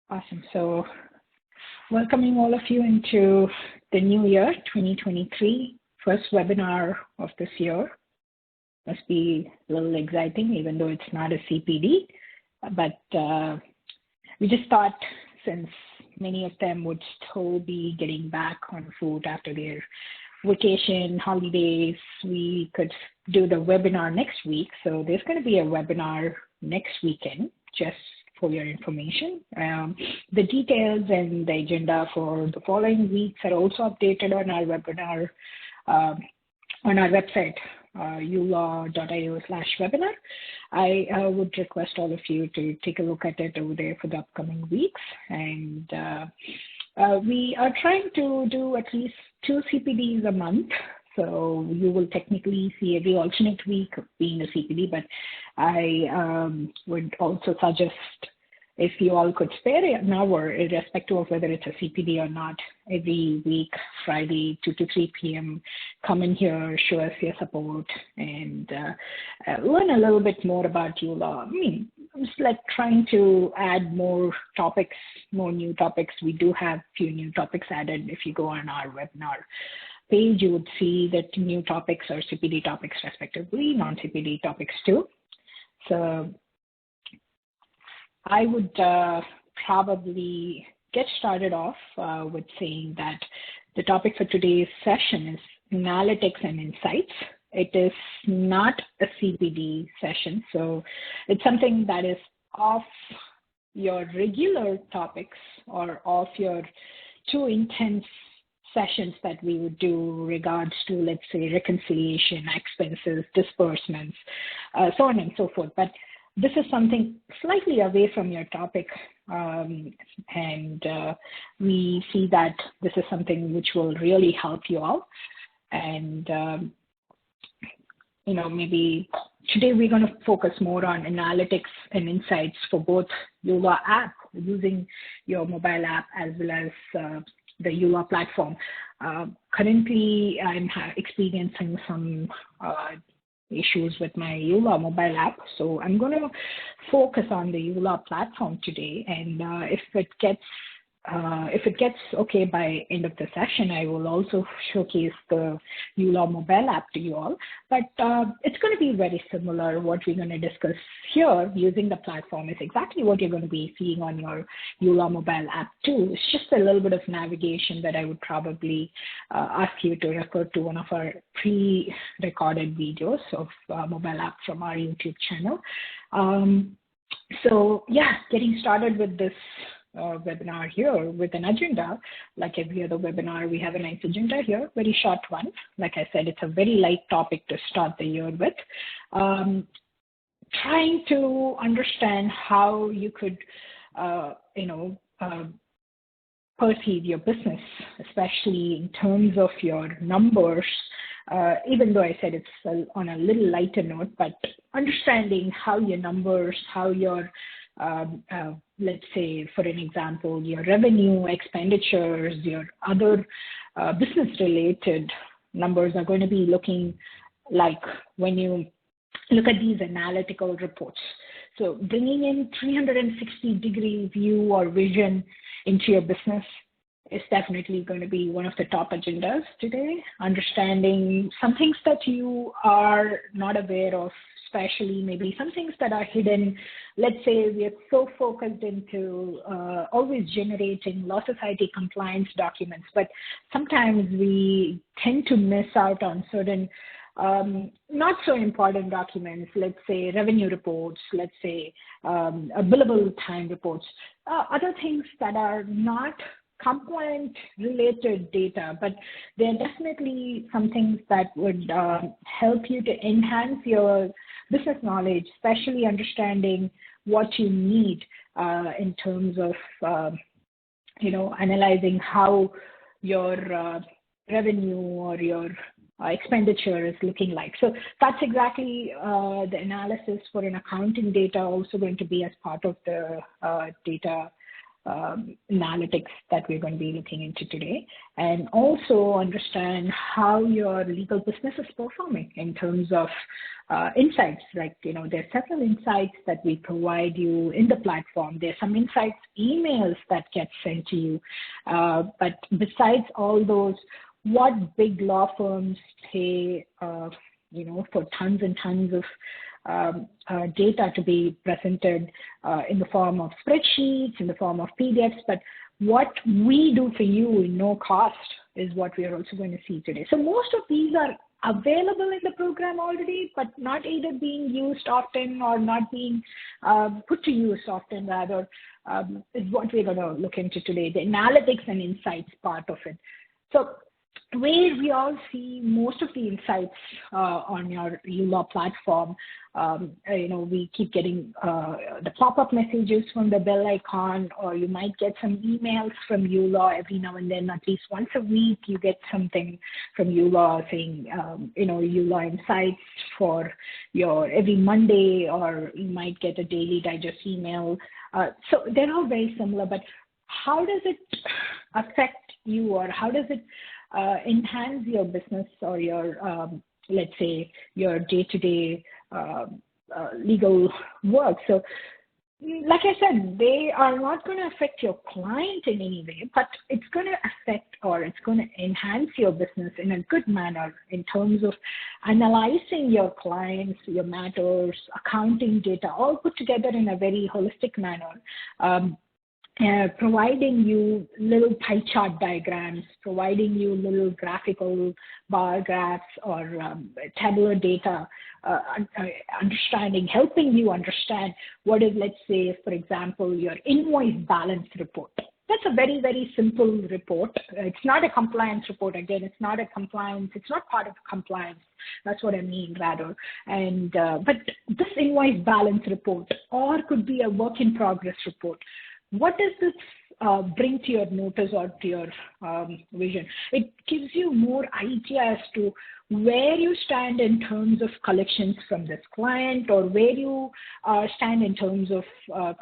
Awesome. So welcoming all of you into the new year, 2023, first webinar of this year. Must be a little exciting, even though it's not a CPD. But we just thought, since many of them would still be getting back on foot after their vacation, holidays, we could do the webinar next week. So there's going to be a webinar next weekend, just for your information. The details and the agenda for the following weeks are also updated on our webinar, on our website, uLaw.io/webinar. I would request all of you to take a look at it over there for the upcoming weeks. And we are trying to do at least 2 CPDs a month. So you will technically see every alternate week being a CPD, but I would also suggest if you all could spare an hour, irrespective of whether it's a CPD or not, every week, Friday, 2 to 3 p.m., come in here, show us your support, and learn a little bit more about uLaw. I mean, I'm just like trying to add more topics, more new topics. We do have a few new topics added. If you go on our webinar page, you would see that new topics are CPD topics respectively, non-CPD topics too. So I would probably get started off with saying that the topic for today's session is analytics and insights. It is not a CPD session, so it's something that is off your regular topics or off your 2 intense sessions that we would do regards to, let's say, reconciliation, expenses, disbursements, so on and so forth. But this is something slightly away from your topic, and we see that this is something which will really help you all. And, maybe today we're going to focus more on analytics and insights for both uLaw app, using your mobile app, as well as the uLaw platform. Currently, I'm experiencing some issues with my uLaw mobile app, so I'm going to focus on the uLaw platform today. And if it gets okay by end of the session, I will also showcase the uLaw mobile app to you all. But it's going to be very similar. What we're going to discuss here using the platform is exactly what you're going to be seeing on your uLaw mobile app too. It's just a little bit of navigation that I would probably ask you to refer to one of our pre-recorded videos of mobile app from our YouTube channel. So yeah, getting started with this webinar here with an agenda. Like every other webinar, we have a nice agenda here, very short one. Like I said, it's a very light topic to start the year with. Trying to understand how you could, perceive your business, especially in terms of your numbers. Even though I said it's on a little lighter note, but understanding how your numbers, how your let's say, for an example, your revenue, expenditures, your other business-related numbers are going to be looking like when you look at these analytical reports. So bringing in 360-degree view or vision into your business is definitely going to be one of the top agendas today. Understanding some things that you are not aware of, especially maybe some things that are hidden. Let's say we are so focused into always generating Law Society compliance documents, but sometimes we tend to miss out on certain not so important documents, let's say revenue reports, let's say billable time reports, other things that are not compliant related data, but there are definitely some things that would help you to enhance your business knowledge, especially understanding what you need in terms of, analyzing how your revenue or your expenditure is looking like. So that's exactly the analysis for an accounting data also going to be as part of the data analytics that we're going to be looking into today, and also understand how your legal business is performing in terms of insights. Like, there are several insights that we provide you in the platform. There's some insights emails that get sent to you. But besides all those, what big law firms pay, for tons and tons of data to be presented in the form of spreadsheets, in the form of PDFs, but what we do for you in no cost is what we are also going to see today. So most of these are available in the program already, but not either being used often or not being put to use often, rather, is what we're going to look into today, the analytics and insights part of it. So where we all see most of the insights on your uLaw platform, we keep getting the pop-up messages from the bell icon, or you might get some emails from uLaw every now and then. At least once a week, you get something from uLaw saying, uLaw InSights for your every Monday, or you might get a daily digest email. So they're all very similar, but how does it affect you, or how does it enhance your business or your, let's say, your day-to-day legal work? So, like I said, they are not going to affect your client in any way, but it's going to affect, or it's going to enhance your business in a good manner in terms of analyzing your clients, your matters, accounting data, all put together in a very holistic manner. Providing you little pie chart diagrams, providing you little graphical bar graphs or tabular data, helping you understand what is, let's say, for example, your invoice balance report. That's a very, very simple report. It's not a compliance report. Again, it's not part of compliance. That's what I mean, rather. And but this invoice balance report, or could be a work in progress report. What does this bring to your notice or to your vision? It gives you more idea as to where you stand in terms of collections from this client, or where you stand in terms of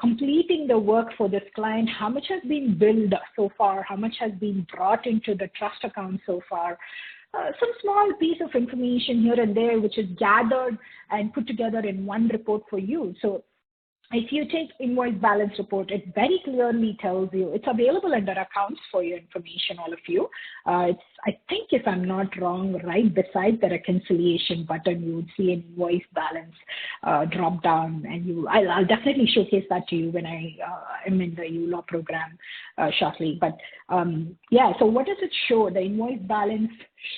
completing the work for this client, how much has been billed so far, how much has been brought into the trust account so far. Some small piece of information here and there, which is gathered and put together in one report for you. So if you take invoice balance report, it very clearly tells you, it's available under accounts for your information, all of you. I think, if I'm not wrong, right beside the reconciliation button, you would see an invoice balance drop down, and I'll definitely showcase that to you when I am in the uLaw program shortly. But so what does it show? The invoice balance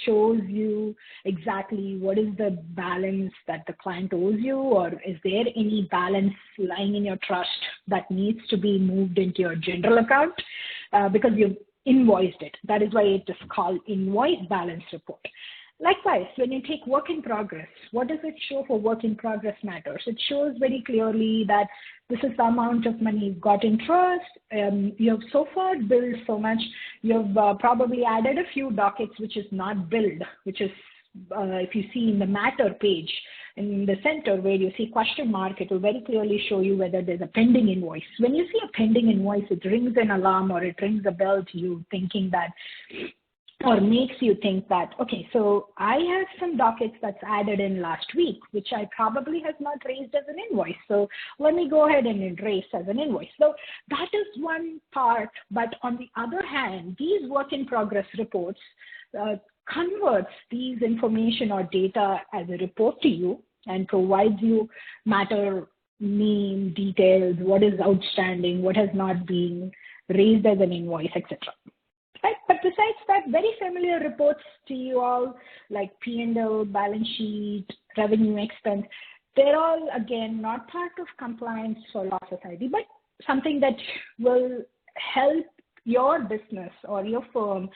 shows you exactly what is the balance that the client owes you, or is there any balance lying in your trust that needs to be moved into your general account because you've invoiced it. That is why it is called invoice balance report. Likewise, when you take work in progress, what does it show for work in progress matters? It shows very clearly that this is the amount of money you've got in trust. You have so far billed so much. You've probably added a few dockets which is not billed, which is, if you see in the matter page, in the center where you see question mark, it will very clearly show you whether there's a pending invoice. When you see a pending invoice, it rings an alarm, or it rings a bell to you, thinking that, or makes you think that, okay, so I have some dockets that's added in last week, which I probably have not raised as an invoice. So let me go ahead and raise as an invoice. So that is one part. But on the other hand, these work in progress reports converts these information or data as a report to you and provides you matter, name, details, what is outstanding, what has not been raised as an invoice, etc. Right? But besides that, very familiar reports to you all, like P&L, balance sheet, revenue, expense, they're all, again, not part of compliance for Law Society, but something that will help your business or your firm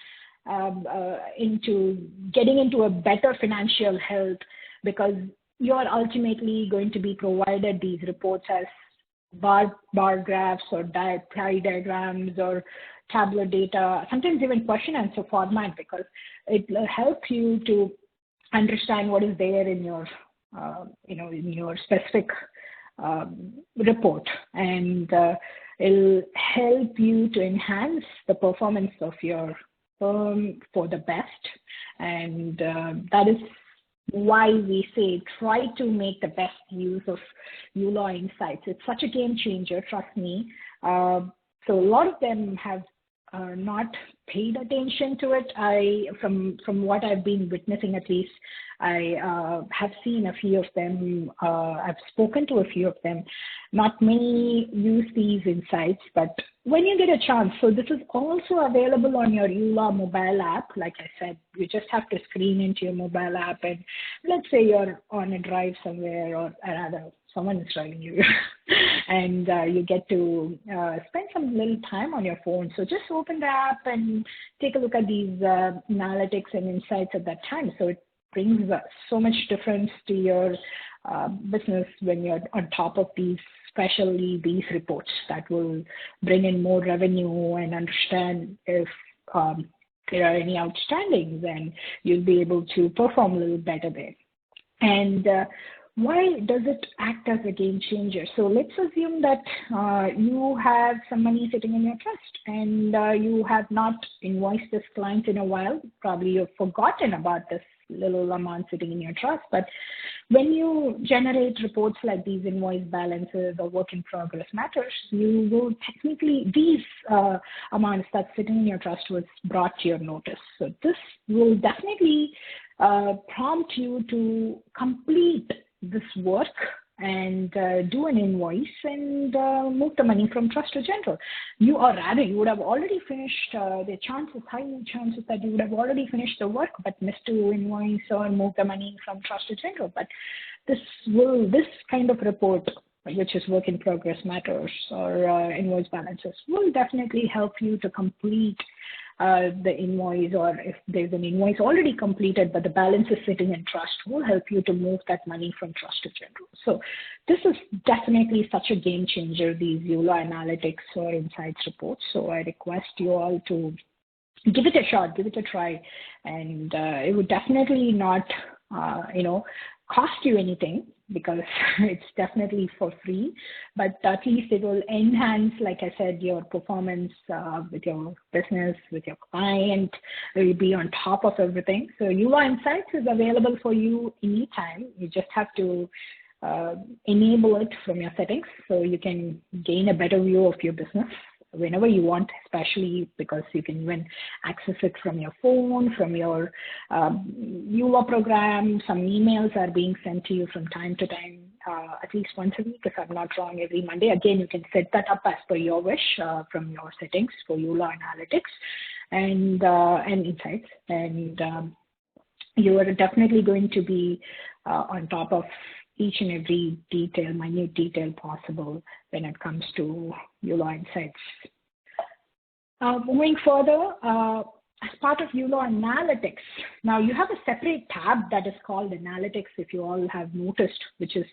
into getting into a better financial health, because you're ultimately going to be provided these reports as bar graphs or pie diagrams or tabular data, sometimes even question answer format, because it will help you to understand what is there in your, in your specific report. And It'll help you to enhance the performance of your firm for the best. And that is why we say try to make the best use of uLaw InSights. It's such a game changer, trust me. So a lot of them have not paid attention to it. From what I've been witnessing, at least, I have seen a few of them. I've spoken to a few of them. Not many use these insights, but when you get a chance, so this is also available on your uLaw mobile app. Like I said, you just have to screen into your mobile app, and let's say you're on a drive somewhere, or rather, someone is driving you, and you get to spend some little time on your phone. So just open the app and take a look at these analytics and insights at that time. So it brings so much difference to your business when you're on top of these, especially these reports that will bring in more revenue and understand if there are any outstandings, and you'll be able to perform a little better there. And why does it act as a game changer? So let's assume that you have some money sitting in your trust, and you have not invoiced this client in a while. Probably you've forgotten about this little amount sitting in your trust. But when you generate reports like these invoice balances or work in progress matters, you will technically, these amounts that's sitting in your trust was brought to your notice. So this will definitely prompt you to complete this work and do an invoice and move the money from trust to general. You would have already finished, the high chances that you would have already finished the work but missed to invoice or move the money from trust to general. But this kind of report, which is work in progress matters or invoice balances, will definitely help you to complete the invoice, or if there's an invoice already completed but the balance is sitting in trust, will help you to move that money from trust to general. So this is definitely such a game changer, these uLaw analytics or insights reports. So I request you all to give it a shot, give it a try, and it would definitely not, cost you anything, because it's definitely for free, but at least it will enhance, like I said, your performance with your business, with your client. It will be on top of everything. So uLaw InSights is available for you anytime. You just have to enable it from your settings so you can gain a better view of your business whenever you want, especially because you can even access it from your phone, from your uLaw program. Some emails are being sent to you from time to time, at least once a week, if I'm not wrong, every Monday. Again, you can set that up as per your wish from your settings for uLaw analytics and insights. And you are definitely going to be on top of each and every detail, minute detail possible when it comes to uLaw InSights. Moving further, as part of uLaw Analytics, now you have a separate tab that is called Analytics, if you all have noticed, which is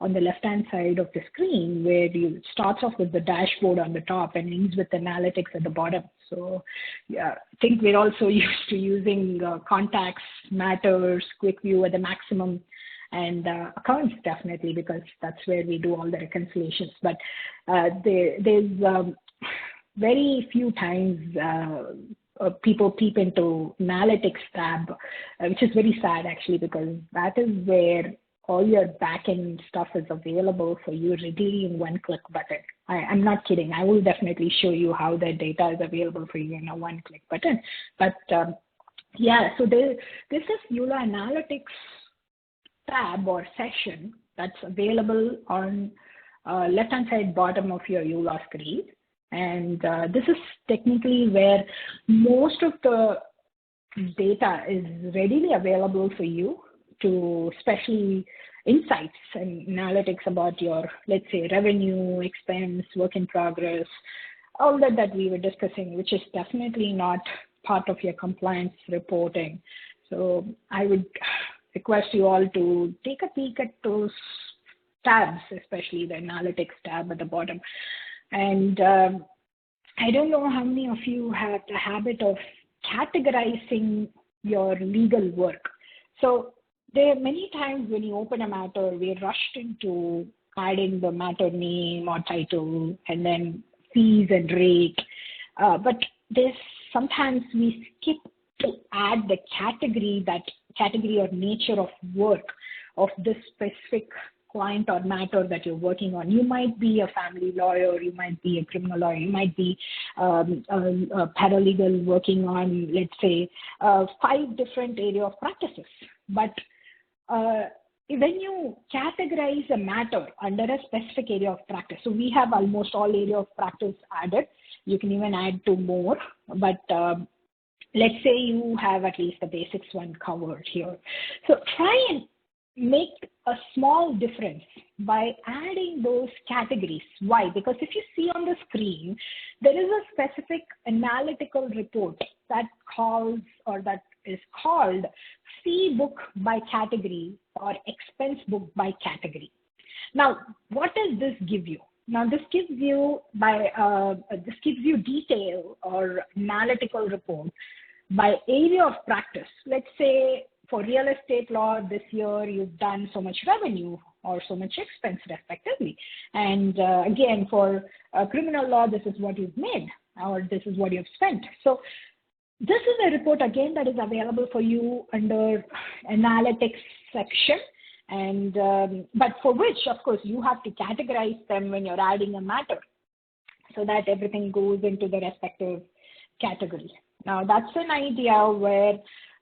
on the left-hand side of the screen, where it starts off with the dashboard on the top and ends with Analytics at the bottom. So yeah, I think we're also used to using contacts, matters, quick view at the maximum, and accounts definitely, because that's where we do all the reconciliations. But there's very few times people peep into analytics tab, which is very sad actually, because that is where all your back-end stuff is available for you readily in one-click button. I'm not kidding. I will definitely show you how the data is available for you in a one-click button. But yeah, so this is uLaw Analytics tab or session that's available on left-hand side bottom of your uLaw screen. And this is technically where most of the data is readily available for you to, especially insights and analytics about your, let's say, revenue, expense, work in progress, all that we were discussing, which is definitely not part of your compliance reporting. So I would request you all to take a peek at those tabs, especially the analytics tab at the bottom. And I don't know how many of you have the habit of categorizing your legal work. So there are many times when you open a matter, we're rushed into adding the matter name or title and then fees and rate. But there's sometimes we skip to add the category or nature of work of this specific client or matter that you're working on. You might be a family lawyer, you might be a criminal lawyer, you might be a paralegal working on, let's say, 5 different area of practices. But when you categorize a matter under a specific area of practice, so we have almost all area of practice added. You can even add 2 more, but let's say you have at least the basics one covered here. So try and make a small difference by adding those categories. Why? Because if you see on the screen, there is a specific analytical report that is called fee book by category or expense book by category. Now, what does this give you? Now, this gives you detail or analytical report by area of practice. Let's say for real estate law, this year you've done so much revenue or so much expense respectively. And again, for criminal law, this is what you've made or this is what you've spent. So this is a report again that is available for you under analytics section. And but for which, of course, you have to categorize them when you're adding a matter so that everything goes into the respective category. Now, that's an idea where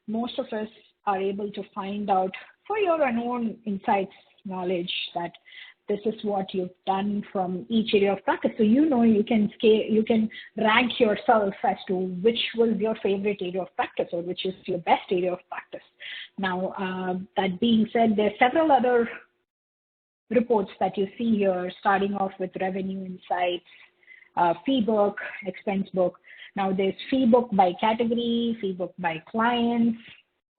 most of us are able to find out for your own insights knowledge that this is what you've done from each area of practice. So you know you can rank yourself as to which was your favorite area of practice or which is your best area of practice. Now, that being said, there are several other reports that you see here, starting off with revenue insights, fee book, expense book. Now there's fee book by category, fee book by clients,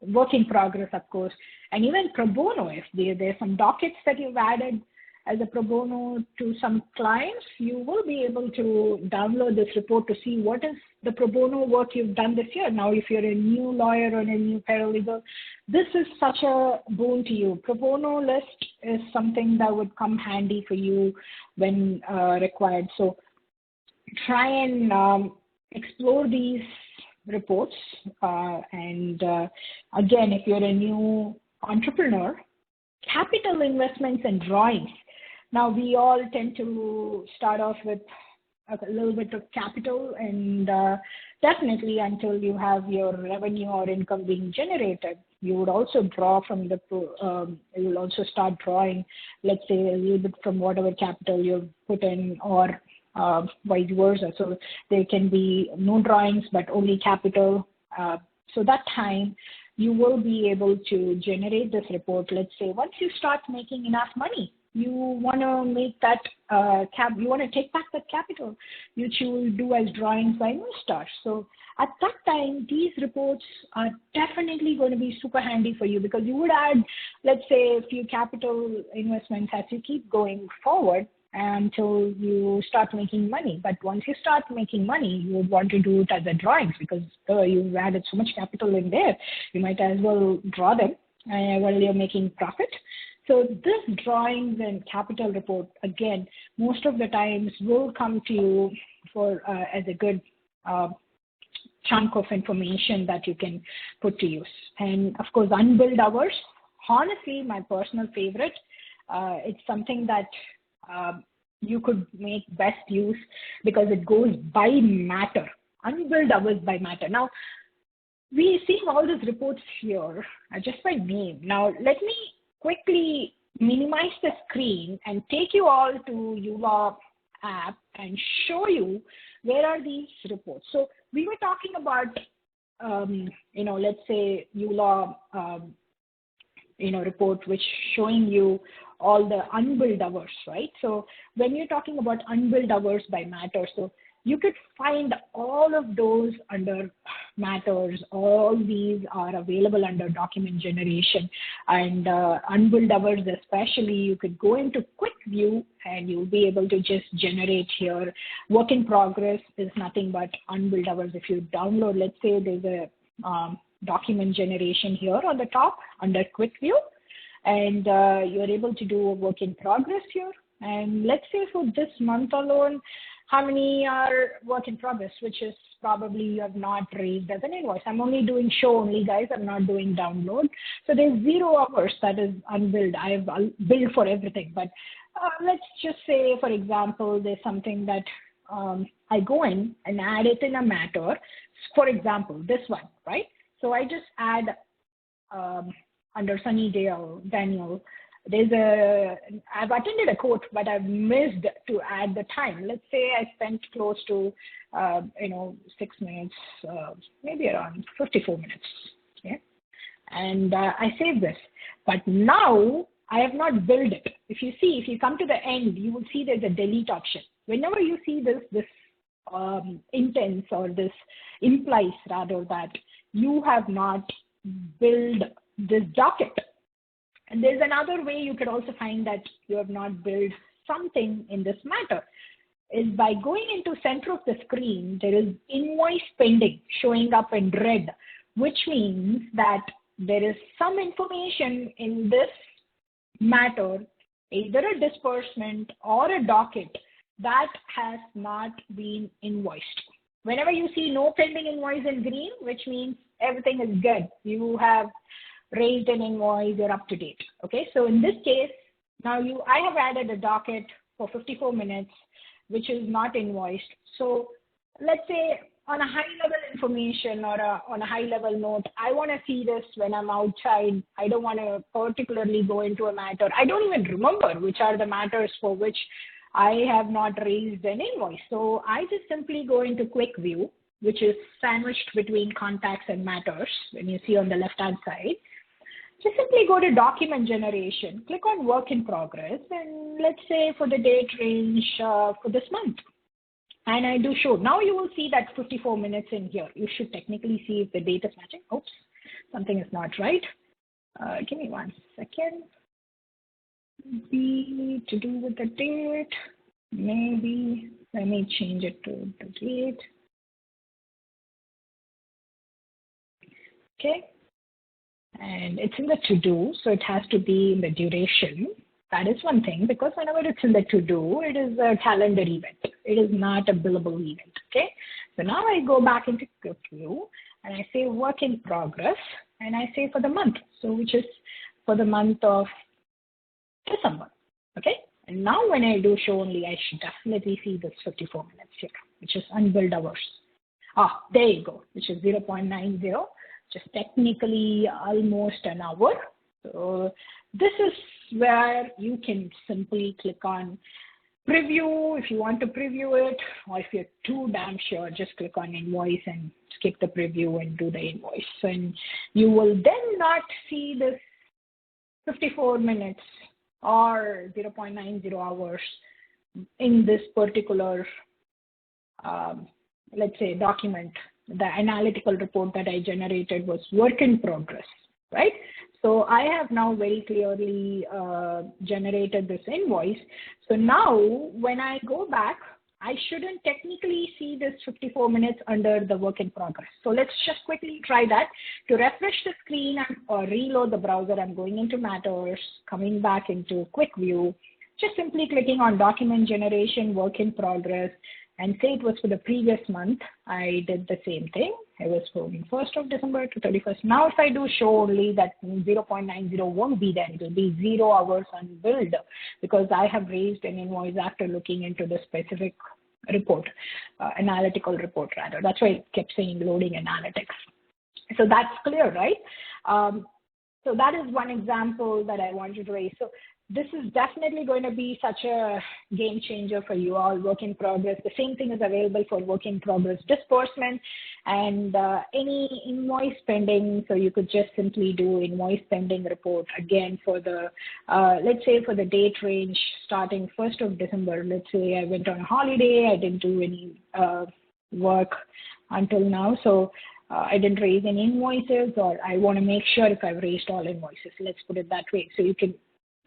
work in progress, of course, and even pro bono. If there's some dockets that you've added as a pro bono to some clients, you will be able to download this report to see what is the pro bono work you've done this year. Now, if you're a new lawyer or a new paralegal, this is such a boon to you. Pro bono list is something that would come handy for you when required. So try and explore these reports. And again, if you're a new entrepreneur, capital investments and drawings. Now, we all tend to start off with a little bit of capital, and definitely until you have your revenue or income being generated, you would also draw from the, you will also start drawing, let's say, a little bit from whatever capital you've put in, or vice versa. So there can be no drawings, but only capital. So that time, you will be able to generate this report. Let's say once you start making enough money, you want to make that you want to take back that capital, which you will do as drawings by Moonstar. So at that time, these reports are definitely going to be super handy for you, because you would add, let's say, a few capital investments as you keep going forward until you start making money. But once you start making money, you would want to do it as a drawings, because you've added so much capital in there. You might as well draw them while you're making profit. So this drawings and capital report, again, most of the times will come to you for as a good chunk of information that you can put to use. And of course, unbilled hours, honestly, my personal favorite. It's something that you could make best use, because it goes by matter, unbilled hours by matter. Now, we see all these reports here just by name. Now, let me quickly minimize the screen and take you all to uLaw app and show you where are these reports. So we were talking about, let's say uLaw, report, which showing you all the unbilled hours, right? So when you're talking about unbilled hours by matter, so you could find all of those under matters. All these are available under document generation, and unbilled hours especially, you could go into quick view and you'll be able to just generate here. Work in progress is nothing but unbilled hours. If you download, let's say there's a document generation here on the top under quick view, and you're able to do a work in progress here. And let's say for this month alone, how many are work in progress, which is probably you have not raised as an invoice. I'm only doing show only, guys. I'm not doing download. So there's 0 hours that is unbilled. I've billed for everything. But let's just say, for example, there's something that I go in and add it in a matter. For example, this one, right? So I just add under Sunny Daniel, I've attended a court, but I've missed to add the time. Let's say I spent close to, 6 minutes, maybe around 54 minutes. Yeah. And I save this. But now I have not billed it. If you come to the end, you will see there's a delete option. Whenever you see this intents, or this implies rather that you have not billed this docket. And there's another way you could also find that you have not billed something in this matter, is by going into center of the screen, there is invoice pending showing up in red, which means that there is some information in this matter, either a disbursement or a docket, that has not been invoiced. Whenever you see no pending invoice in green, which means everything is good, you have raised an invoice, you're up to date. Okay, so in this case, now I have added a docket for 54 minutes, which is not invoiced. So let's say on a high level information, or on a high level note, I want to see this when I'm outside. I don't want to particularly go into a matter. I don't even remember which are the matters for which I have not raised an invoice. So I just simply go into quick view, which is sandwiched between contacts and matters, when you see on the left-hand side. Just simply go to document generation, click on work in progress, and let's say for the date range for this month. And I do show. Now you will see that 54 minutes in here. You should technically see if the date is matching. Oops, something is not right. Give me 1 second. Be to do with the date. Maybe let me change it to the date. Okay. And it's in the to-do, so it has to be in the duration. That is one thing, because whenever it's in the to-do, it is a calendar event. It is not a billable event, okay? So now I go back into quick view, and I say work in progress, and I say for the month, so which is for the month of December, okay? And now when I do show only, I should definitely see this 54 minutes here, which is unbilled hours. There you go, which is 0.90. Just technically almost an hour. So this is where you can simply click on preview if you want to preview it, or if you're too damn sure, just click on invoice and skip the preview and do the invoice. And you will then not see this 54 minutes or 0.90 hours in this particular, let's say, document. The analytical report that I generated was work in progress, right? So I have now very clearly generated this invoice. So now when I go back, I shouldn't technically see this 54 minutes under the work in progress. So let's just quickly try that. To refresh the screen or reload the browser, I'm going into Matters, coming back into Quick View, just simply clicking on Document Generation, Work in Progress, and say it was for the previous month. I did the same thing. It was from 1st of December to 31st. Now if I do show only, that 0.90 won't be there. It will be 0 hours unbilled, because I have raised an invoice after looking into the specific report, analytical report rather. That's why it kept saying loading analytics. So that's clear, right? So that is one example that I wanted to raise. So this is definitely going to be such a game changer for you all. Work in progress. The same thing is available for work in progress disbursement and any invoice pending. So you could just simply do invoice pending report again for the, let's say for the date range starting 1st of December. Let's say I went on a holiday. I didn't do any work until now. So I didn't raise any invoices, or I want to make sure if I've raised all invoices. Let's put it that way. So you can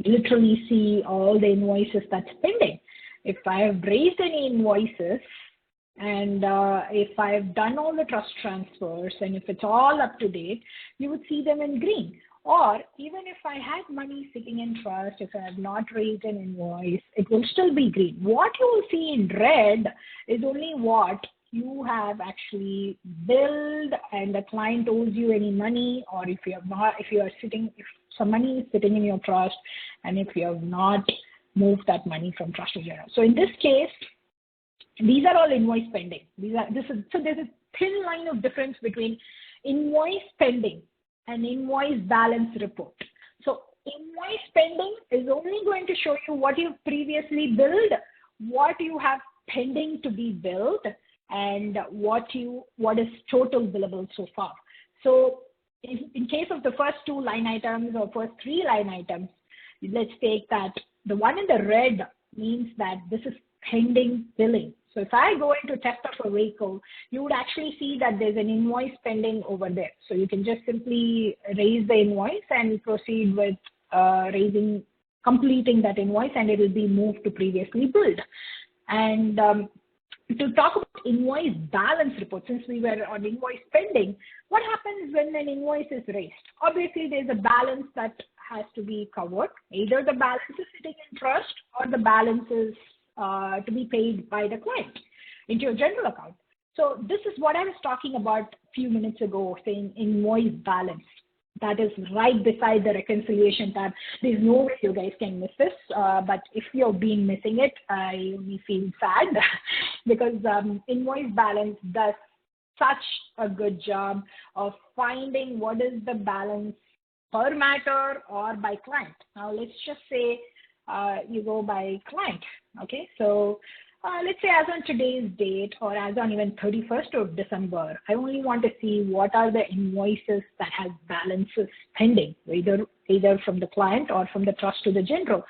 literally see all the invoices that's pending. If I have raised any invoices, and if I've done all the trust transfers, and if it's all up to date, you would see them in green. Or even if I had money sitting in trust, if I have not raised an invoice, it will still be green. What you will see in red is only what you have actually billed and the client owes you any money, or if you have not, if some money is sitting in your trust and if you have not moved that money from trust to general. So in this case, these are all invoice pending. So there's a thin line of difference between invoice pending and invoice balance report. So invoice pending is only going to show you what you've previously billed, what you have pending to be billed, and what is total billable so far. So in case of the first two line items or first three line items, let's take that the one in the red means that this is pending billing. So if I go into theft of a vehicle, you would actually see that there's an invoice pending over there. So you can just simply raise the invoice and proceed with completing that invoice, and it will be moved to previously billed. And to talk about invoice balance report, since we were on invoice pending, what happens when an invoice is raised? Obviously, there's a balance that has to be covered. Either the balance is sitting in trust or the balance is to be paid by the client into your general account. So this is what I was talking about a few minutes ago, saying invoice balance. That is right beside the reconciliation tab. There's no way you guys can miss this, but if you've been missing it, I only feel sad because invoice balance does such a good job of finding what is the balance per matter or by client. Now let's just say you go by client. Okay, so let's say as on today's date or as on even 31st of December, I only want to see what are the invoices that have balances pending, either from the client or from the trust to the general.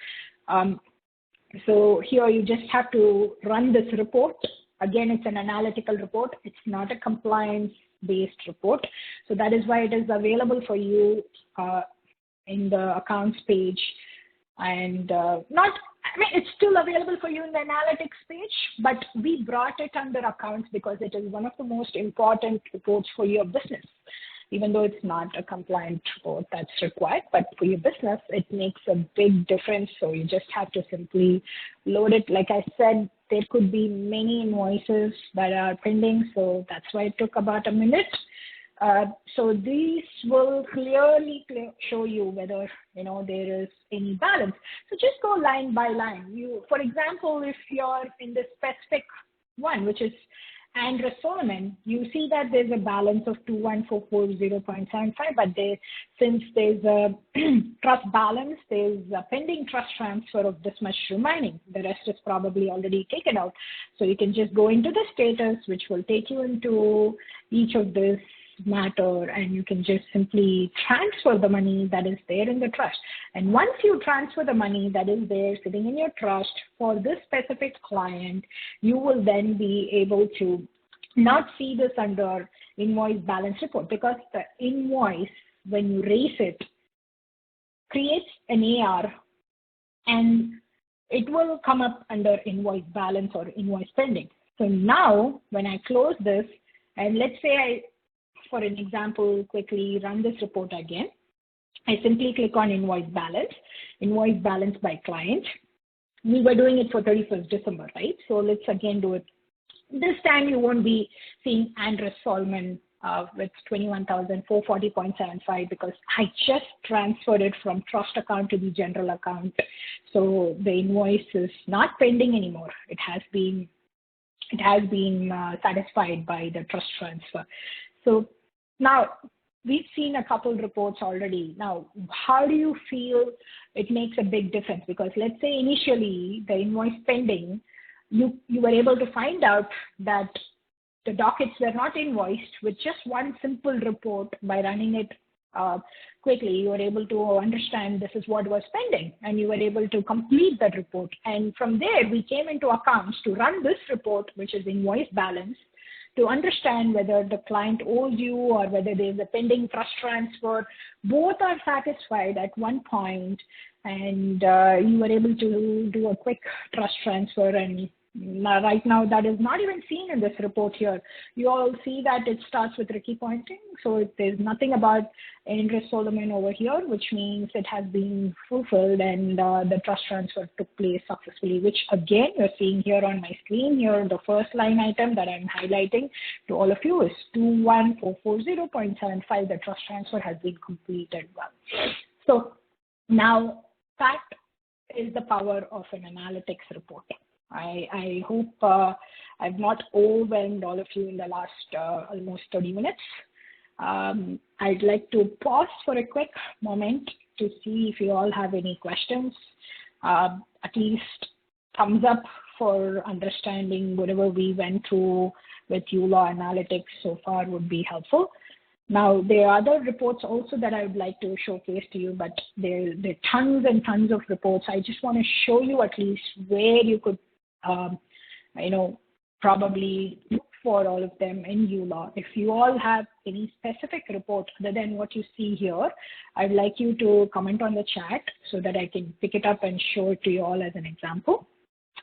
So here you just have to run this report. Again, it's an analytical report. It's not a compliance-based report. So that is why it is available for you in the accounts page. And it's still available for you in the analytics page, but we brought it under accounts because it is one of the most important reports for your business. Even though it's not a compliant report that's required, but for your business, it makes a big difference. So you just have to simply load it. Like I said, there could be many invoices that are pending, so that's why it took about a minute. So these will clearly show you whether there is any balance. So just go line by line. For example, if you're in the specific one, which is Andres Solomon, you see that there's a balance of 21440.75, but since there's a trust balance, there's a pending trust transfer of this much remaining. The rest is probably already taken out. So you can just go into the status, which will take you into each of this matter, and you can just simply transfer the money that is there in the trust. And once you transfer the money that is there sitting in your trust for this specific client, you will then be able to not see this under invoice balance report, because the invoice, when you raise it, creates an AR and it will come up under invoice balance or invoice pending. So now when I close this, and let's say for an example, quickly run this report again. I simply click on invoice balance by client. We were doing it for 31st December, right? So let's again do it. This time you won't be seeing Andres Solomon with 21,440.75 because I just transferred it from trust account to the general account. So the invoice is not pending anymore. It has been satisfied by the trust transfer. So now, we've seen a couple reports already. Now, how do you feel it makes a big difference? Because let's say initially the invoice pending, you were able to find out that the dockets were not invoiced with just one simple report. By running it quickly, you were able to understand this is what was pending, and you were able to complete that report. And from there, we came into accounts to run this report, which is invoice balance, to understand whether the client owes you or whether there's a pending trust transfer. Both are satisfied at one point, and you were able to do a quick trust transfer and Now, right now, that is not even seen in this report here. You all see that it starts with Ricky pointing. So there's nothing about Andres Solomon over here, which means it has been fulfilled and the trust transfer took place successfully, which again, you're seeing here on my screen here, the first line item that I'm highlighting to all of you is 21440.75. The trust transfer has been completed well. So now that is the power of an analytics report. I hope I've not overwhelmed all of you in the last almost 30 minutes. I'd like to pause for a quick moment to see if you all have any questions. At least thumbs up for understanding whatever we went through with uLaw Analytics so far would be helpful. Now, there are other reports also that I would like to showcase to you, but there are tons and tons of reports. I just want to show you at least where you could probably look for all of them in uLaw. If you all have any specific report other than what you see here, I'd like you to comment on the chat so that I can pick it up and show it to you all as an example.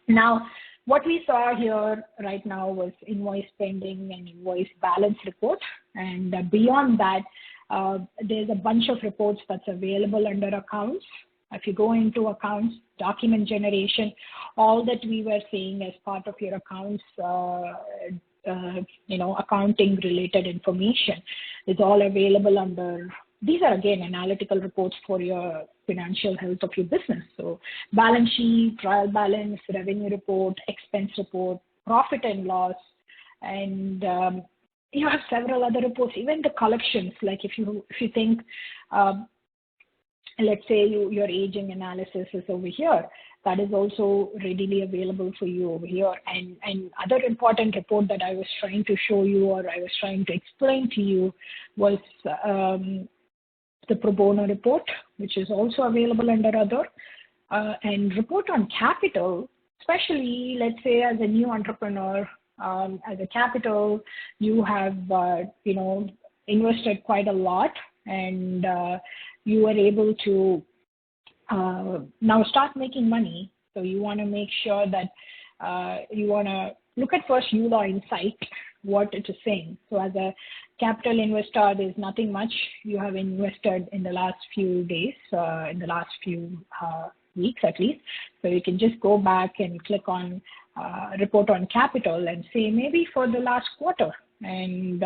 Now, what we saw here right now was invoice pending and invoice balance report. And beyond that, there's a bunch of reports that's available under accounts. If you go into accounts, document generation, all that we were seeing as part of your accounts, accounting related information is all available under, these are again analytical reports for your financial health of your business. So balance sheet, trial balance, revenue report, expense report, profit and loss, and you have several other reports, even the collections, like if you think, let's say your aging analysis is over here, that is also readily available for you over here. And other important report that I was trying to show you or I was trying to explain to you was the pro bono report, which is also available under other. And report on capital, especially let's say as a new entrepreneur, as a capital, you have, invested quite a lot and you are able to now start making money. So you want to make sure that you want to look at first uLaw InSights, what it is saying. So as a capital investor, there's nothing much you have invested in the last few days, in the last few weeks at least. So you can just go back and click on report on capital and say maybe for the last quarter. And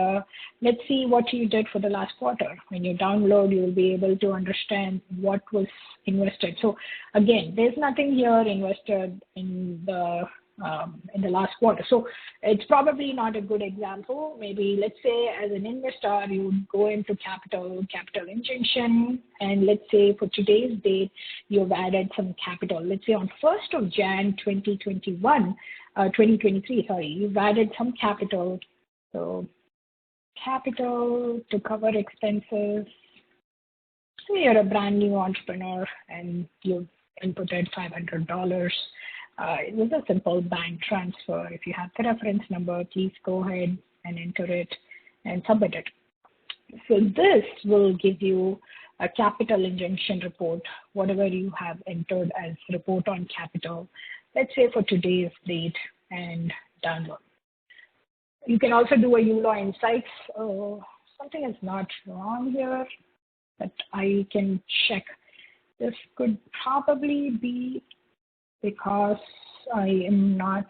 let's see what you did for the last quarter. When you download, you'll be able to understand what was invested. So again, there's nothing here invested in the last quarter. So it's probably not a good example. Maybe let's say as an investor, you would go into capital injection, and let's say for today's date, you've added some capital. Let's say on 1st of Jan 2023, you've added some capital. So capital to cover expenses. So you're a brand new entrepreneur and you've inputted $500. It was a simple bank transfer. If you have the reference number, please go ahead and enter it and submit it. So this will give you a capital injection report, whatever you have entered as report on capital, let's say for today's date, and download. You can also do a uLaw InSights. Something is not wrong here, but I can check. This could probably be because I am not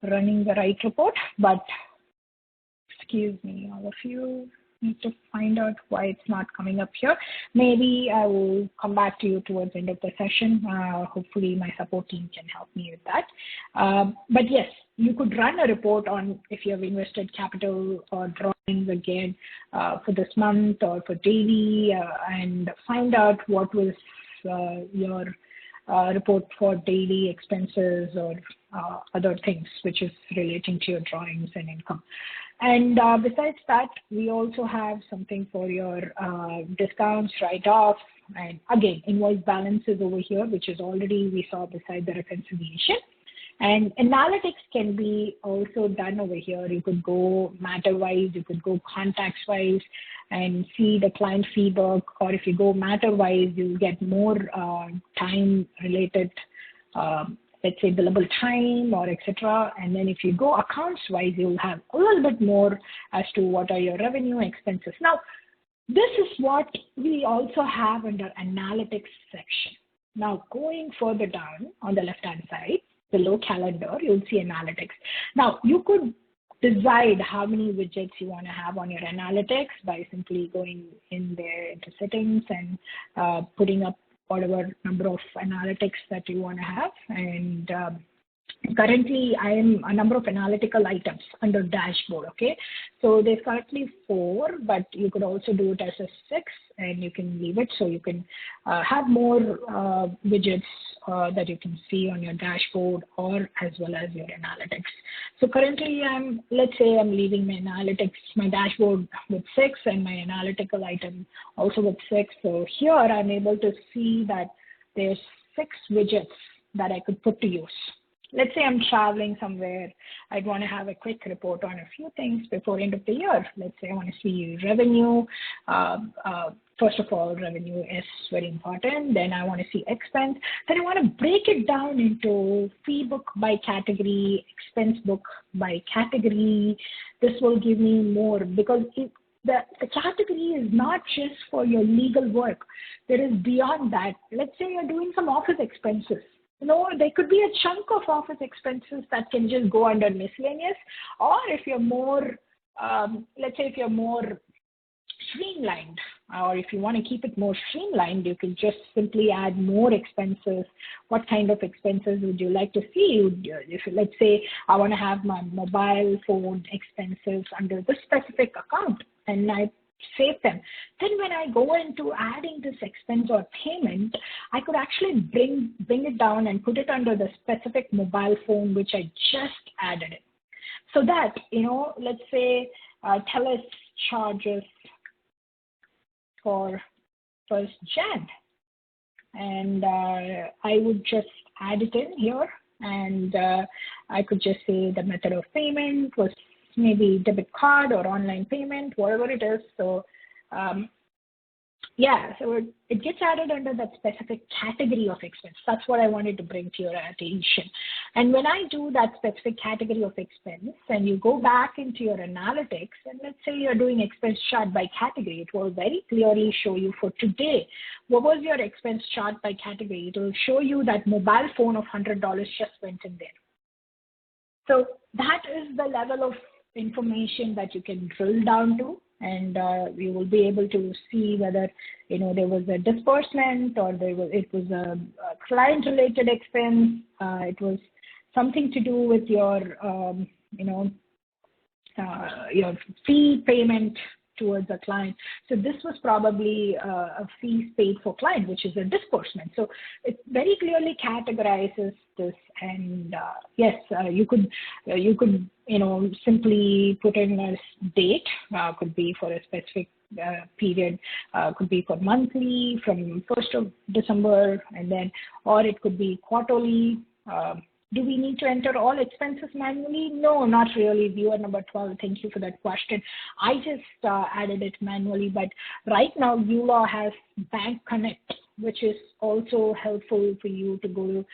running the right report, but excuse me, all of you need to find out why it's not coming up here. Maybe I will come back to you towards the end of the session. Hopefully my support team can help me with that. But yes, you could run a report on if you have invested capital or drawings again for this month or for daily and find out what was your report for daily expenses or other things which is relating to your drawings and income. And besides that, we also have something for your discounts, write-off, and again, invoice balances over here, which is already we saw beside the reconciliation. And analytics can be also done over here. You could go matter-wise, you could go contacts-wise and see the client feedback, or if you go matter-wise, you'll get more time-related let's say billable time or etc. And then if you go accounts wise, you'll have a little bit more as to what are your revenue expenses. Now, this is what we also have under analytics section. Now, going further down on the left-hand side, below calendar, you'll see analytics. Now, you could decide how many widgets you want to have on your analytics by simply going in there into settings and putting up whatever number of analytics that you want to have. And currently, I am a number of analytical items under dashboard, okay? So there's currently 4, but you could also do it as a 6, and you can leave it so you can have more widgets that you can see on your dashboard or as well as your analytics. So currently, let's say I'm leaving my analytics, my dashboard with 6 and my analytical item also with 6. So here I'm able to see that there's 6 widgets that I could put to use. Let's say I'm traveling somewhere. I'd want to have a quick report on a few things before end of the year. Let's say I want to see revenue. First of all, revenue is very important. Then I want to see expense. Then I want to break it down into fee book by category, expense book by category. This will give me more because the category is not just for your legal work. There is beyond that. Let's say you're doing some office expenses. There could be a chunk of office expenses that can just go under miscellaneous, or if you're more, let's say if you're more streamlined, or if you want to keep it more streamlined, you can just simply add more expenses. What kind of expenses would you like to see? If let's say I want to have my mobile phone expenses under this specific account, and I save them. Then when I go into adding this expense or payment, I could actually bring it down and put it under the specific mobile phone which I just added it. So that, let's say TELUS charges for 1st Jan. And I would just add it in here, and I could just say the method of payment was maybe debit card or online payment, whatever it is. So so it gets added under that specific category of expense. That's what I wanted to bring to your attention. And when I do that specific category of expense and you go back into your analytics, and let's say you're doing expense chart by category, it will very clearly show you for today, what was your expense chart by category? It will show you that mobile phone of $100 just went in there. So that is the level of information that you can drill down to, and you will be able to see whether there was a disbursement or it was a client-related expense. It was something to do with your fee payment towards a client. So this was probably a fee paid for client, which is a disbursement. So it very clearly categorizes this, and yes, you could simply put in a date. Could be for a specific period, could be for monthly from 1st of December, and then, or it could be quarterly. Do we need to enter all expenses manually? No, not really. Viewer number 12, thank you for that question. I just added it manually, but right now uLaw has Bank Connect, which is also helpful for you to go to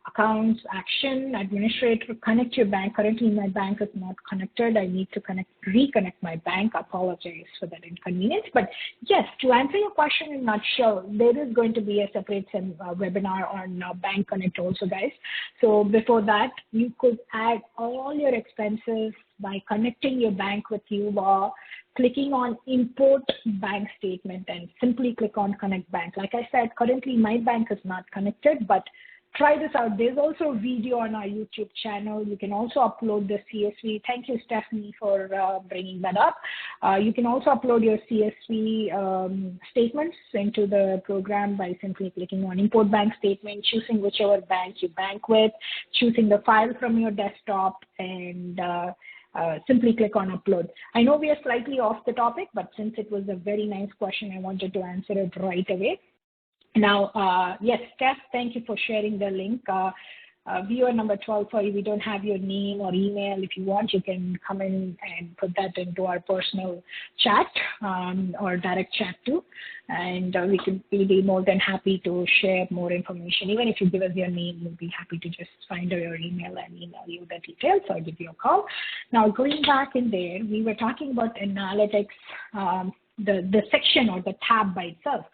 accounts, action, administrator, connect your bank. Currently my bank is not connected. I need to reconnect my bank. Apologize for that inconvenience. But yes, to answer your question in a nutshell, there is going to be a separate webinar on Bank Connect also, guys. So before that, you could add all your expenses by connecting your bank with uLaw, clicking on import bank statement, and simply click on connect bank. Like I said, currently my bank is not connected, but try this out. There's also a video on our YouTube channel. You can also upload the CSV. Thank you, Stephanie, for bringing that up. You can also upload your CSV statements into the program by simply clicking on import bank statement, choosing whichever bank you bank with, choosing the file from your desktop, and simply click on upload. I know we are slightly off the topic, but since it was a very nice question, I wanted to answer it right away. Now, yes, Steph, thank you for sharing the link. viewer number 12, sorry, we don't have your name or email. If you want, you can come in and put that into our personal chat or direct chat too. And we'll be more than happy to share more information. Even if you give us your name, we'll be happy to just find your email and email you the details or give you a call. Now, going back in there, we were talking about analytics, the section or the tab by itself.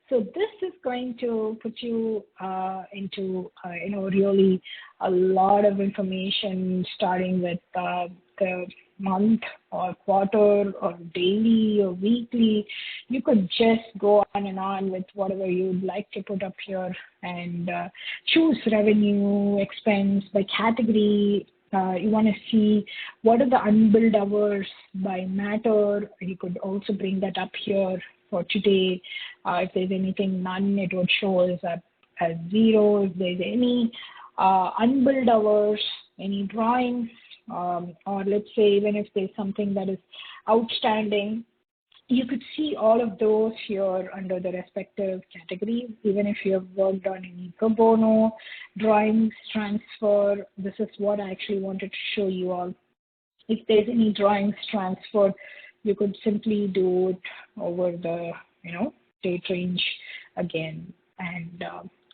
So this is going to put you into, really a lot of information, starting with the month or quarter or daily or weekly. You could just go on and on with whatever you'd like to put up here and choose revenue, expense by category. You want to see what are the unbilled hours by matter. You could also bring that up here for today. If there's anything none, it would show as 0. If there's any unbilled hours, any drawings, or let's say even if there's something that is outstanding, you could see all of those here under the respective categories. Even if you have worked on any pro bono, drawings, transfer, this is what I actually wanted to show you all. If there's any drawings transferred, you could simply do it over the, date range again and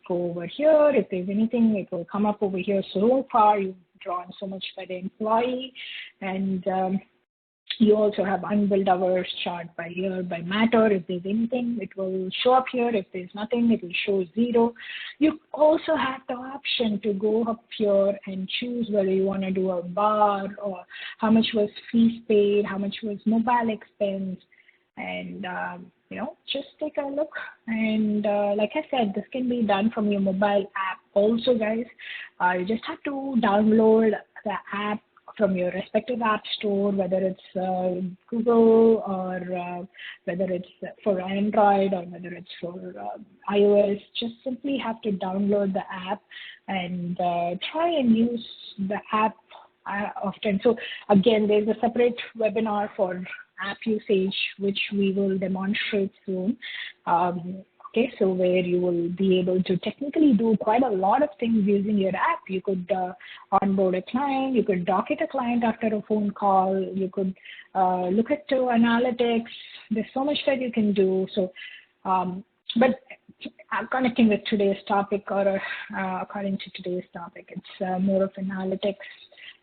go over here. If there's anything, it will come up over here. So far, you've drawn so much by the employee, and you also have unbilled hours chart by year, by matter. If there's anything, it will show up here. If there's nothing, it will show 0. You also have the option to go up here and choose whether you want to do a bar or how much was fees paid, how much was mobile expense, and just take a look. And like I said, this can be done from your mobile app also, guys. You just have to download the app from your respective app store, whether it's Google or whether it's for Android or whether it's for iOS. Just simply have to download the app and try and use the app often. So again, there's a separate webinar for app usage, which we will demonstrate soon. Okay, so where you will be able to technically do quite a lot of things using your app. You could onboard a client, you could docket a client after a phone call, you could look at analytics. There's so much that you can do. So, but connecting with today's topic, or according to today's topic, it's more of analytics,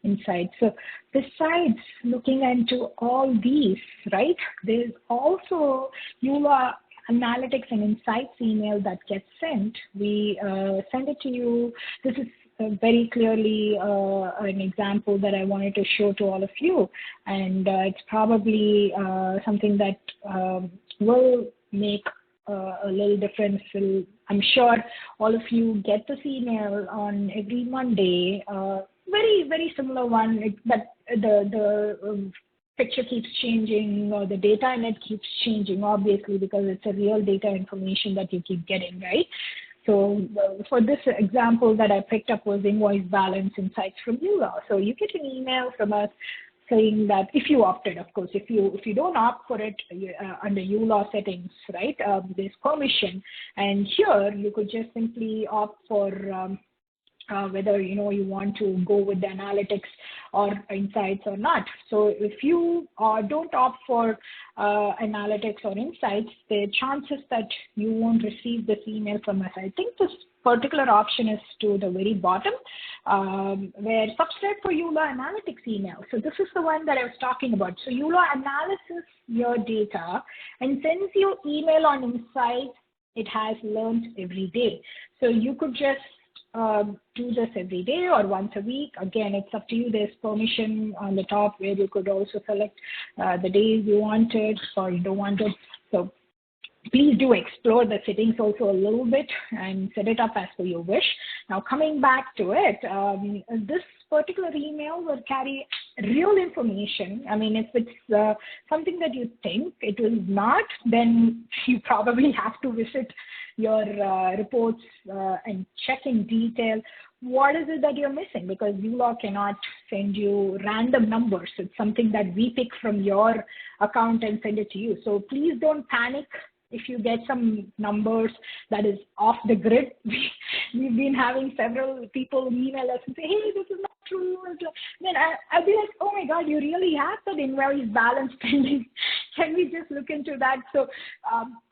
insights. So besides looking into all these, right, there's also uLaw analytics and insights email that gets sent. We send it to you. This is very clearly an example that I wanted to show to all of you. And it's probably something that will make a little difference. I'm sure all of you get this email on every Monday. Very, very similar one, but the picture keeps changing, or the data in it keeps changing, obviously, because it's a real data information that you keep getting, right? So for this example that I picked up was invoice balance insights from uLaw. So you get an email from us saying that, if you opted, of course, if you don't opt for it under uLaw settings, right, there's permission. And here you could just simply opt for whether you want to go with the analytics or insights or not. So if you don't opt for analytics or insights, the chances that you won't receive this email from us. I think this particular option is to the very bottom, where subscribe for uLaw analytics email. So this is the one that I was talking about. So uLaw analyzes your data and sends you email on insights it has learned every day. So you could just do this every day or once a week. Again, it's up to you. There's permission on the top where you could also select the days you want it or you don't want it. So please do explore the settings also a little bit and set it up as per your wish. Now, coming back to it, this particular email will carry real information. I mean, if it's something that you think it will not, then you probably have to visit your reports and check in detail what is it that you're missing, because uLaw cannot send you random numbers. It's something that we pick from your account and send it to you. So please don't panic if you get some numbers that is off the grid. We've been having several people email us and say, hey, this is not true. Then I'll be like, oh my God, you really have that invoice balance pending. Can we just look into that? So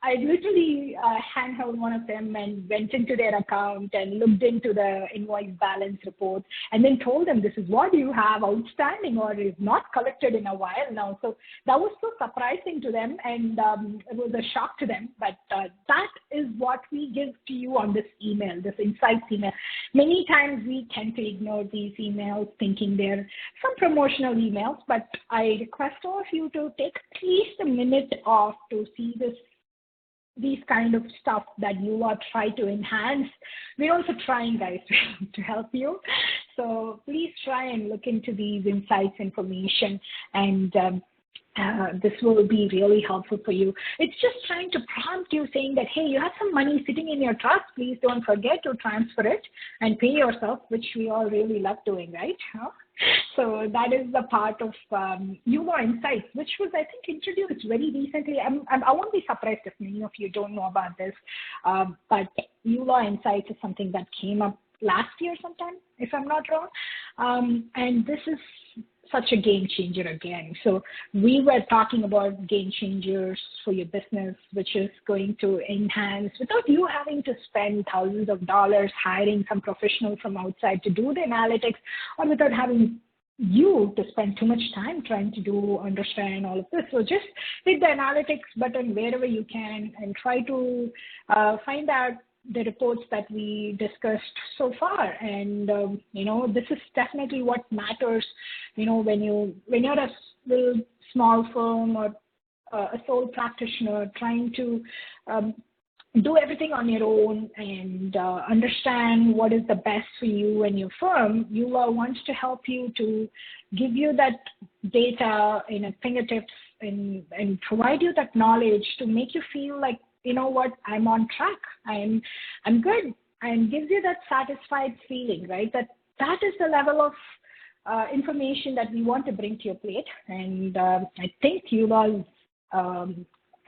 I literally handheld one of them and went into their account and looked into the invoice balance report and then told them this is what you have outstanding or is not collected in a while now. So that was so surprising to them, and it was a shock to them. But that is what we give to you on this email, this InSights email. Many times we tend to ignore these emails thinking they're some promotional emails, but I request all of you to take at least a minute off to see these kind of stuff that you are trying to enhance. We're also trying, guys, to help you. So please try and look into these InSights information, and this will be really helpful for you. It's just trying to prompt you, saying that, hey, you have some money sitting in your trust. Please don't forget to transfer it and pay yourself, which we all really love doing, right? So that is the part of uLaw InSights, which was, I think, introduced very recently. I won't be surprised if many of you don't know about this, but uLaw InSights is something that came up last year sometime, if I'm not wrong. And this is such a game changer again. So we were talking about game changers for your business, which is going to enhance without you having to spend thousands of dollars hiring some professional from outside to do the analytics, or without having you to spend too much time trying to understand all of this. So just hit the analytics button wherever you can and try to find out the reports that we discussed so far. And, this is definitely what matters, when you're a little small firm or a sole practitioner trying to do everything on your own and understand what is the best for you and your firm. uLaw wants to help you to give you that data in a fingertips and provide you that knowledge to make you feel like, you know what, I'm on track, I'm good, and gives you that satisfied feeling, right? That is the level of information that we want to bring to your plate. And I think uLaw's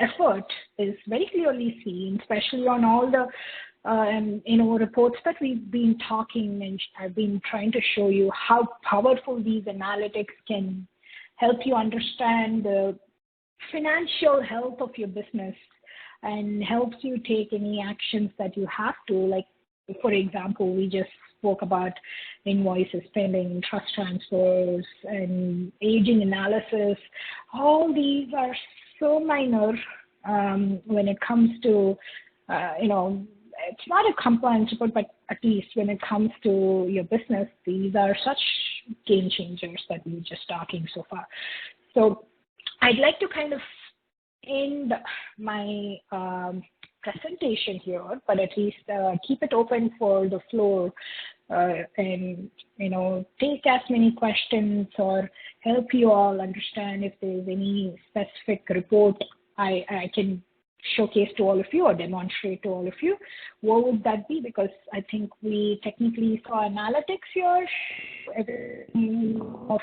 effort is very clearly seen, especially on all the reports that we've been talking, and I've been trying to show you how powerful these analytics can help you understand the financial health of your business and helps you take any actions that you have to. Like, for example, we just spoke about invoices pending, trust transfers, and aging analysis. All these are so minor when it comes to, it's not a compliance report, but at least when it comes to your business, these are such game changers that we're just talking so far. So I'd like to kind of end my presentation here, but at least keep it open for the floor and, take as many questions or help you all understand if there's any specific report I can showcase to all of you or demonstrate to all of you. What would that be? Because I think we technically saw analytics here of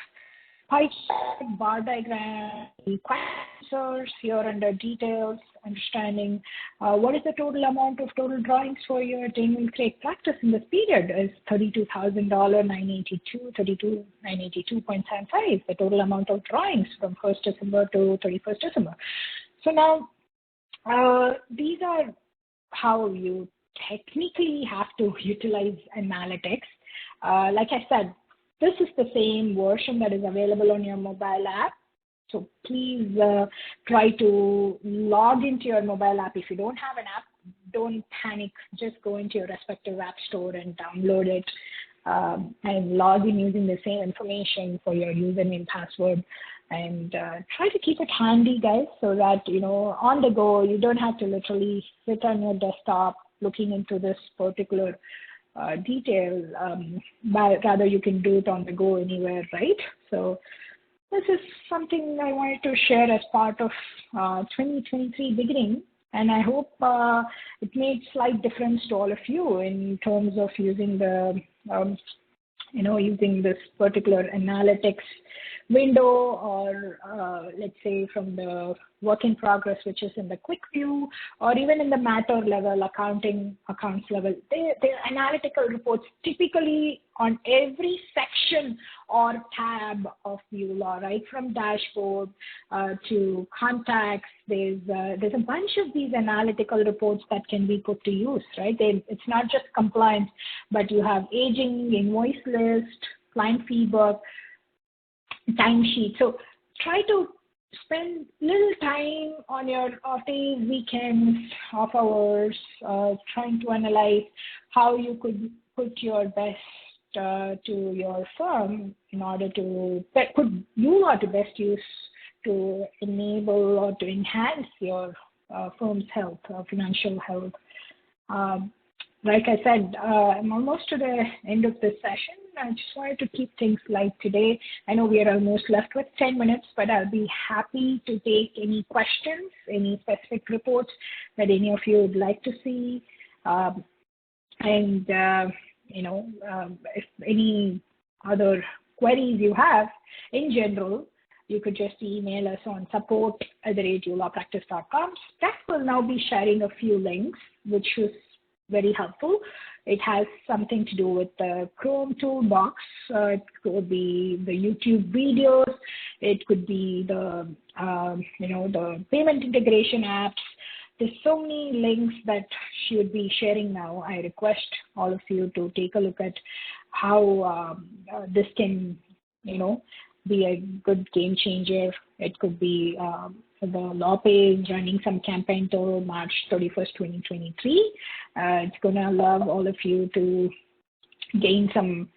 pie chart, bar diagram, questions here under details, understanding what is the total amount of total drawings for your Daniel Craig practice in this period is $32,982.75, the total amount of drawings from 1st December to 31st December. So now these are how you technically have to utilize analytics. Like I said, this is the same version that is available on your mobile app. So please try to log into your mobile app. If you don't have an app, don't panic. Just go into your respective app store and download it and log in using the same information for your username, password. And try to keep it handy, guys, so that, on the go, you don't have to literally sit on your desktop looking into this particular detail, but rather you can do it on the go anywhere, right? So this is something I wanted to share as part of 2023 beginning, and I hope it made slight difference to all of you in terms of using the, using this particular analytics window, or let's say from the work in progress, which is in the quick view, or even in the matter level, accounts level. They're analytical reports typically on every section or tab of uLaw, right? From dashboard to contacts. There's a bunch of these analytical reports that can be put to use, right? It's not just compliance, but you have aging, invoice list, client feedback, timesheet. So try to spend little time on your days, weekends, off hours, trying to analyze how you could put your best to your firm in order to put uLaw to best use to enable or to enhance your firm's health, financial health. Like I said, I'm almost to the end of this session. I just wanted to keep things light today. I know we are almost left with 10 minutes, but I'll be happy to take any questions, any specific reports that any of you would like to see. If any other queries you have in general, you could just email us on support@uLawPractice.com. Steph will now be sharing a few links, which is very helpful. It has something to do with the Chrome toolbox. It could be the YouTube videos. It could be the payment integration apps. There's so many links that she would be sharing now. I request all of you to take a look at how this can, be a good game changer. It could be the LawPay is running some campaign till March 31st, 2023. It's going to allow all of you to gain some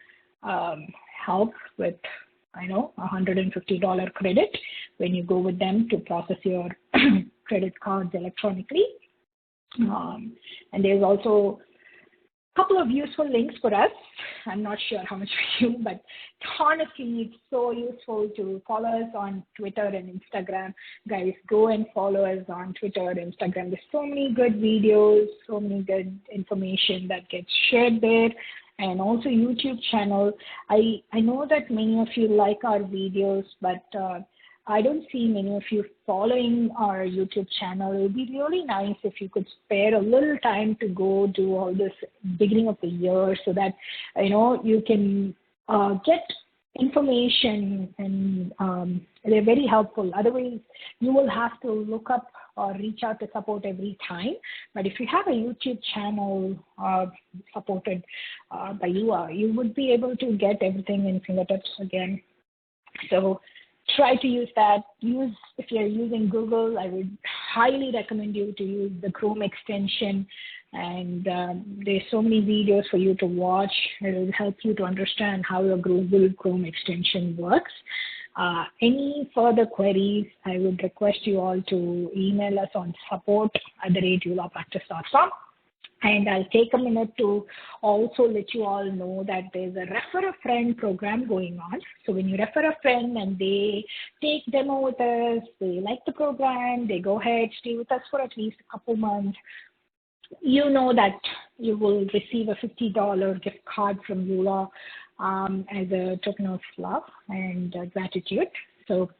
help with, $150 credit when you go with them to process your credit cards electronically. And there's also a couple of useful links for us. I'm not sure how much for you, but honestly, it's so useful to follow us on Twitter and Instagram. Guys, go and follow us on Twitter and Instagram. There's so many good videos, so many good information that gets shared there. And also YouTube channel. I know that many of you like our videos, but I don't see many of you following our YouTube channel. It would be really nice if you could spare a little time to go do all this beginning of the year so that, you can get information and they're very helpful. Otherwise, you will have to look up or reach out to support every time. But if you have a YouTube channel supported by you would be able to get everything in fingertips again. So try to use that. If you're using Google, I would highly recommend you to use the Chrome extension. And there's so many videos for you to watch. It will help you to understand how your Google Chrome extension works. Any further queries, I would request you all to email us on support@uLawPractice.com. And I'll take a minute to also let you all know that there's a refer a friend program going on. So when you refer a friend and they take demo with us, they like the program, they go ahead, stay with us for at least a couple months, you know that you will receive a $50 gift card from uLaw as a token of love and gratitude. So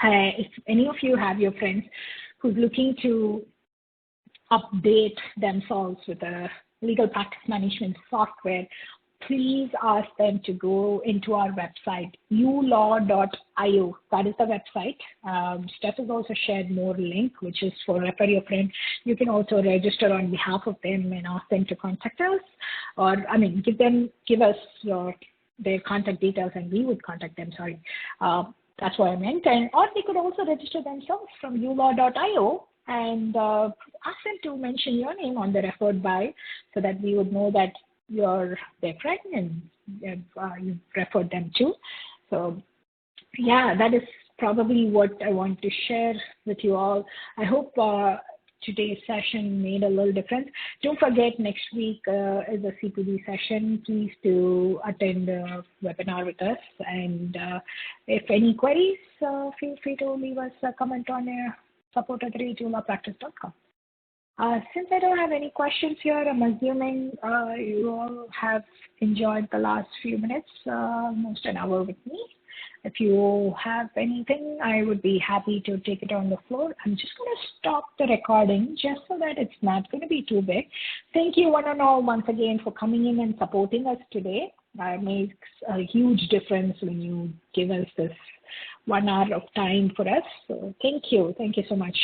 if any of you have your friends who's looking to update themselves with a legal practice management software, please ask them to go into our website, uLaw.io. That is the website. Steph has also shared more link, which is for refer your friend. You can also register on behalf of them and ask them to contact us, or give us their contact details and we would contact them. Sorry, that's what I meant. Or they could also register themselves from uLaw.io. And ask them to mention your name on the referred by so that we would know that you're their friend and you've referred them to. So, yeah, that is probably what I want to share with you all. I hope today's session made a little difference. Don't forget, next week is a CPD session. Please do attend the webinar with us. And if any queries, feel free to leave us a comment on support@uLawPractice.com. Since I don't have any questions here, I'm assuming you all have enjoyed the last few minutes, almost an hour with me. If you have anything, I would be happy to take it on the floor. I'm just going to stop the recording just so that it's not going to be too big. Thank you one and all once again for coming in and supporting us today. It makes a huge difference when you give us this 1 hour of time for us. So thank you. Thank you so much.